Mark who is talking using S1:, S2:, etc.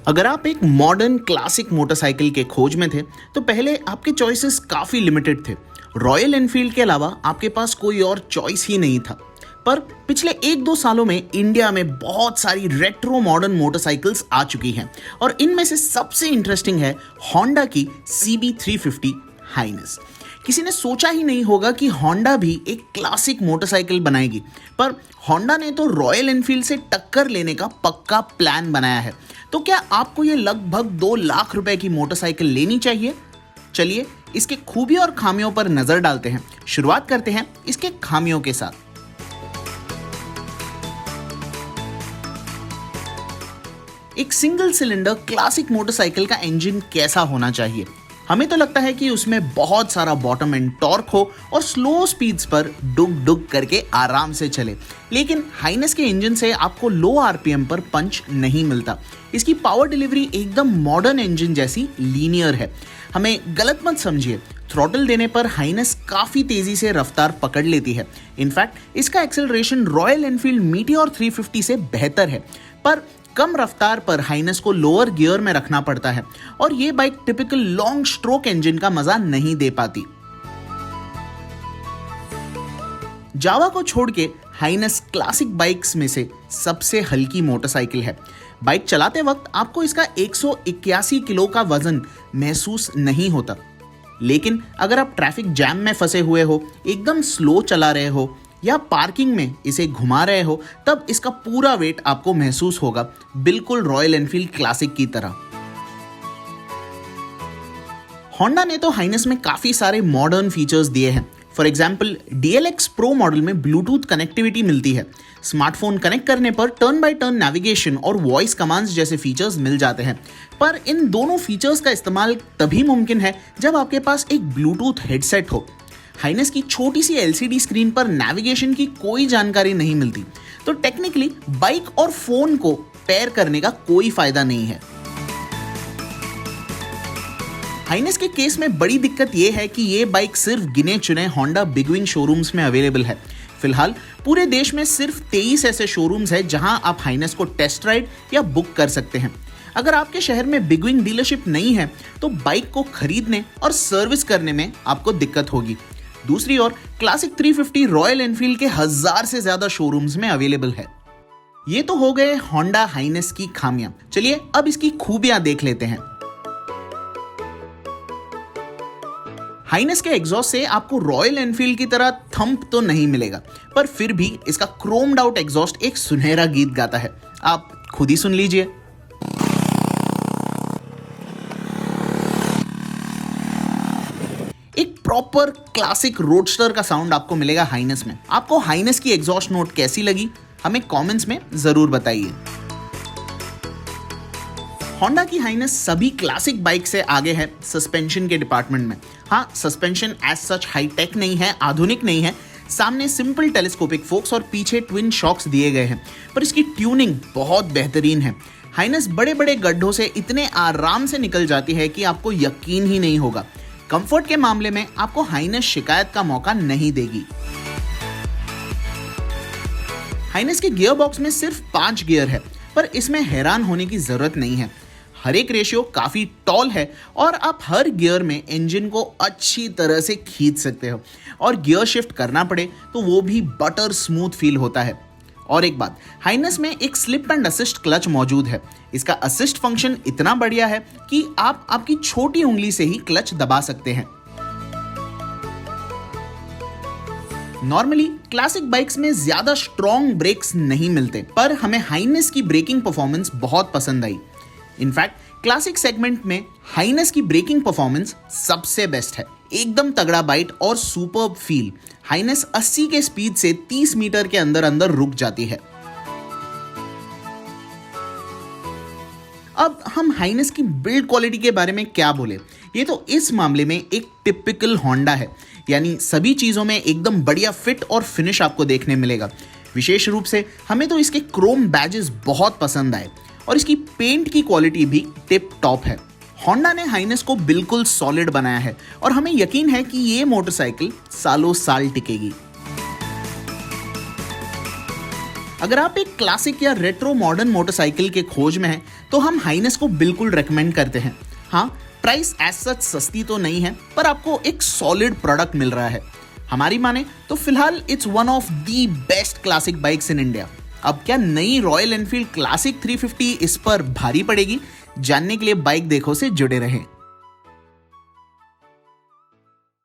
S1: अगर आप एक मॉडर्न क्लासिक मोटरसाइकिल के खोज में थे तो पहले आपके चॉइसेस काफ़ी लिमिटेड थे। रॉयल एनफील्ड के अलावा आपके पास कोई और चॉइस ही नहीं था। पर पिछले 1-2 सालों में इंडिया में बहुत सारी रेट्रो मॉडर्न मोटरसाइकिल्स आ चुकी हैं और इनमें से सबसे इंटरेस्टिंग है होंडा की CB350 हाइनेस। किसी ने सोचा ही नहीं होगा कि होंडा भी एक क्लासिक मोटरसाइकिल बनाएगी, पर होंडा ने तो रॉयल एनफील्ड से टक्कर लेने का पक्का प्लान बनाया है। तो क्या आपको ये लगभग 2 लाख रुपए की मोटरसाइकिल लेनी चाहिए? चलिए इसके खूबियों और खामियों पर नजर डालते हैं। शुरुआत करते हैं इसके खामियों के साथ। एक सिंगल सिलेंडर क्लासिक मोटरसाइकिल का इंजन कैसा होना चाहिए? हमें तो लगता है कि उसमें बहुत सारा बॉटम एंड टॉर्क हो और स्लो स्पीड्स पर डुग डुग करके आराम से चले, लेकिन हाइनेस के इंजन से आपको लो आरपीएम पर पंच नहीं मिलता। इसकी पावर डिलीवरी एकदम मॉडर्न इंजन जैसी लीनियर है। हमें गलत मत समझिए, थ्रॉटल देने पर हाइनेस काफ़ी तेज़ी से रफ्तार पकड़ लेती है। इनफैक्ट इसका एक्सेलरेशन रॉयल एनफील्ड मीटियोर 350 से बेहतर है, पर कम रफ्तार पर हाइनेस को लोअर गियर में रखना पड़ता है और ये bike typical long stroke engine का मजा नहीं दे पाती। जावा को छोड़ के हाइनेस क्लासिक बाइक्स में से सबसे हल्की मोटरसाइकिल है। बाइक चलाते वक्त आपको इसका 181 किलो का वजन महसूस नहीं होता, लेकिन अगर आप ट्रैफिक जैम में फंसे हुए हो, एकदम स्लो चला रहे हो या पार्किंग में इसे घुमा रहे हो, तब इसका पूरा वेट आपको महसूस होगा, बिल्कुल रॉयल एनफील्ड क्लासिक की तरह। होंडा ने तो हाइनेस में काफी सारे मॉडर्न फीचर्स दिए हैं। For example DLX pro model में ब्लूटूथ कनेक्टिविटी मिलती है। स्मार्टफोन कनेक्ट करने पर टर्न बाय टर्न नेविगेशन और वॉइस कमांड्स जैसे फीचर्स मिल जाते हैं। पर इन दोनों फीचर्स का इस्तेमाल तभी मुमकिन है जब आपके पास एक ब्लूटूथ हेडसेट हो। हाइनेस की छोटी सी LCD स्क्रीन पर नेविगेशन की कोई जानकारी नहीं मिलती, तो टेक्निकली बाइक और फोन को पेयर करने का कोई फायदा नहीं है। हाइनेस के केस में बड़ी दिक्कत यह है कि ये बाइक सिर्फ गिने चुने होंडा बिगविंग शोरूम्स में अवेलेबल है। फिलहाल पूरे देश में सिर्फ 23 ऐसे शोरूम्स हैं जहां आप हाइनेस को टेस्ट राइड या बुक कर सकते हैं। अगर आपके शहर में बिगविंग डीलरशिप नहीं है तो बाइक को खरीदने और सर्विस करने में आपको दिक्कत होगी। दूसरी ओर क्लासिक 350 रॉयल एनफील्ड के 1000 से ज्यादा शोरूम्स में अवेलेबल है। ये तो हो गए होंडा हाइनेस की खामियां। चलिए अब इसकी खूबियां देख लेते हैं। हाइनेस के एग्जॉस्ट से आपको रॉयल एनफील्ड की तरह थंप तो नहीं मिलेगा, पर फिर भी इसका क्रोम्ड आउट एग्जॉस्ट एक सुनहरा गीत गाता है। आप खुद ही सुन लीजिए। एक प्रॉपर क्लासिक रोडस्टर का साउंड आपको मिलेगा हाइनेस में। आपको हाइनेस की एग्जॉस्ट नोट कैसी लगी, हमें कमेंट्स में जरूर बताइए। होंडा की हाइनेस सभी क्लासिक बाइक से आगे है सस्पेंशन के डिपार्टमेंट में। हाँ, सस्पेंशन एज सच हाईटेक नहीं है, आधुनिक नहीं है। सामने सिंपल टेलीस्कोपिक फोक्स और पीछे ट्विन शॉक्स दिए गए हैं, पर इसकी ट्यूनिंग बहुत बेहतरीन है। हाइनेस बड़े बड़े गड्ढों से इतने आराम से निकल जाती है कि आपको यकीन ही नहीं होगा। कंफर्ट के मामले में आपको हाइनेस शिकायत का मौका नहीं देगी। हाइनेस के गियर बॉक्स में सिर्फ 5 गियर है, पर इसमें हैरान होने की जरूरत नहीं है। हर एक रेशियो काफी टॉल है और आप हर गियर में इंजन को अच्छी तरह से खींच सकते हो, और गियर शिफ्ट करना पड़े तो वो भी बटर स्मूथ फील होता है। और एक बात, हाइनेस में एक स्लिप एंड असिस्ट क्लच मौजूद है। इसका असिस्ट फंक्शन इतना बढ़िया है कि आप आपकी छोटी उंगली से ही क्लच दबा सकते हैं। नॉर्मली क्लासिक बाइक्स में ज्यादा स्ट्रॉन्ग ब्रेक्स नहीं मिलते, पर हमें हाइनेस की ब्रेकिंग परफॉर्मेंस बहुत पसंद आई। इनफैक्ट क्लासिक सेगमेंट में हाइनेस की ब्रेकिंग परफॉर्मेंस सबसे बेस्ट है। एकदम तगड़ा बाइट और सुपर्ब फील। हाइनेस 80 के स्पीड से 30 मीटर के अंदर अंदर रुक जाती है। अब हम हाइनेस की बिल्ड क्वालिटी के बारे में क्या बोले। ये तो इस मामले में एक टिपिकल होंडा है, यानी सभी चीजों में एकदम बढ़िया फिट और फिनिश आपको देखने मिलेगा। विशेष रूप से हमें तो इसके क्रोम बैजेस बहुत पसंद आए और इसकी पेंट की क्वालिटी भी टिप टॉप है। होंडा ने हाइनेस को बिल्कुल सॉलिड बनाया है और हमें यकीन है कि ये मोटरसाइकिल सालों साल टिकेगी। अगर आप एक क्लासिक या रेट्रो मॉडर्न मोटरसाइकिल के खोज में हैं तो हम हाइनेस को बिल्कुल रेकमेंड करते हैं। हाँ, प्राइस एज सच सस्ती तो नहीं है, पर आपको एक सॉलिड प्रोडक्ट मिल रहा है। हमारी माने तो फिलहाल it's one of the best classic bikes in India. अब क्या नई रॉयल एनफील्ड क्लासिक 350 इस पर भारी पड़ेगी? जानने के लिए बाइक देखो से जुड़े रहें।